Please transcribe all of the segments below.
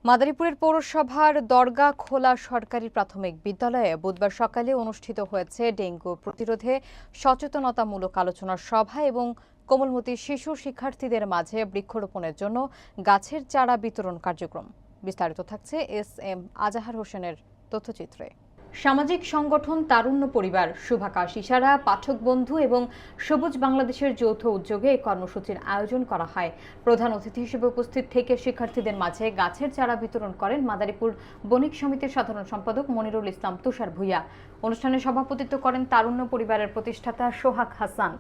মাদারীপুরের পৌরসভার দরগা খোলা সরকারি প্রাথমিক বিদ্যালয়ে বুধবার সকালে অনুষ্ঠিত হয়েছে ডেঙ্গু প্রতিরোধে সচেতনতামূলক আলোচনা সভা এবং কোমলমতি শিশু শিক্ষার্থীদের মাঝে বৃক্ষরোপণের জন্য গাছের চারা বিতরণ কার্যক্রম। বিস্তারিত থাকছে এস.এম. আজাহার হোসেনের তথ্যচিত্রে। সামাজিক সংগঠন তারুণ্য পরিবার, শুভাকাশ ইশারা, পাঠক বন্ধু এবং সবুজ বাংলাদেশের যৌথ উদ্যোগে এই কর্মসূচির আয়োজন করা হয়। প্রধান অতিথি হিসেবে উপস্থিত থেকে শিক্ষার্থীদের মাঝে গাছের চারা বিতরণ করেন মাদারীপুর বণিক সমিতির সাধারণ সম্পাদক মনিরুল ইসলাম তুষার ভূঁইয়া। অনুষ্ঠানে সভাপতিত্ব করেন তারুণ্য পরিবারের প্রতিষ্ঠাতা সোহাগ হাসান।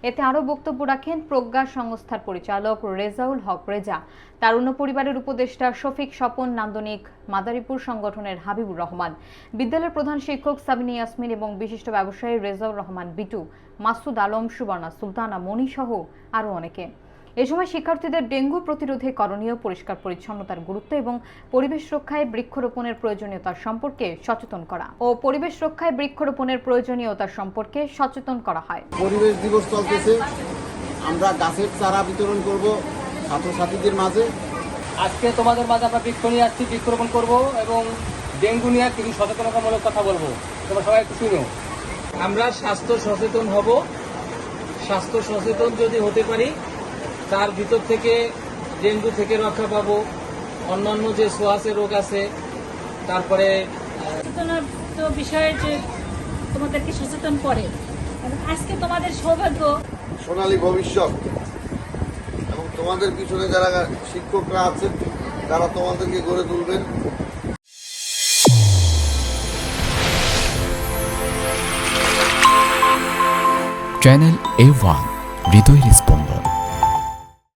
এতে আরও বক্তব্য রাখেন প্রজ্ঞা সংস্থার পরিচালক রেজাউল হক রেজা, তারুণ্য পরিবারের উপদেষ্টা শফিক স্বপন নান্দনিক, মাদারীপুর সংগঠনের হাবিবুর রহমান, বিদ্যালয়ের প্রধান শিক্ষক সাবিনা ইয়াসমিন এবং বিশিষ্ট ব্যবসায়ী রেজাউর রহমান বিটু, মাসুদ আলম, সুবর্ণা সুলতানা, মনি সহ আরও অনেকে। এ সময় শিক্ষার্থীদের ডেঙ্গু প্রতিরোধে করণীয়, পরিষ্কার পরিচ্ছন্নতার গুরুত্ব এবং পরিবেশ রক্ষায় বৃক্ষরোপণের প্রয়োজনীয়তা সম্পর্কে সচেতন করা হয়। পরিবেশ দিবস চলতেছে, আমরা গাছের চারা বিতরণ করব ছাত্রছাত্রীদের মাঝে। আজকে তোমাদের মাঝে আমরা বৃক্ষ নিয়ে আসছি, বৃক্ষরোপণ করব এবং ডেঙ্গু নিয়ে কিছু সচেতনতামূলক কথা বলবো। তোমরা সবাই একটু শুনো। আমরা স্বাস্থ্য সচেতন হব। স্বাস্থ্য সচেতন যদি হতে পারি, তার ভিতর থেকে ডেঙ্গু থেকে রক্ষা পাবো, অন্যান্য যে শ্বাসের রোগ আছে। তারপরে বিষয়ে যে তোমাদেরকে সচেতন করে, আজকে তোমাদের সৌভাগ্য, সোনালী ভবিষ্যৎ, এবং তোমাদের পিছনে যারা শিক্ষকরা আছেন তারা তোমাদেরকে গড়ে তুলবেন। চ্যানেল A1 হৃদয়ের স্পন্দন।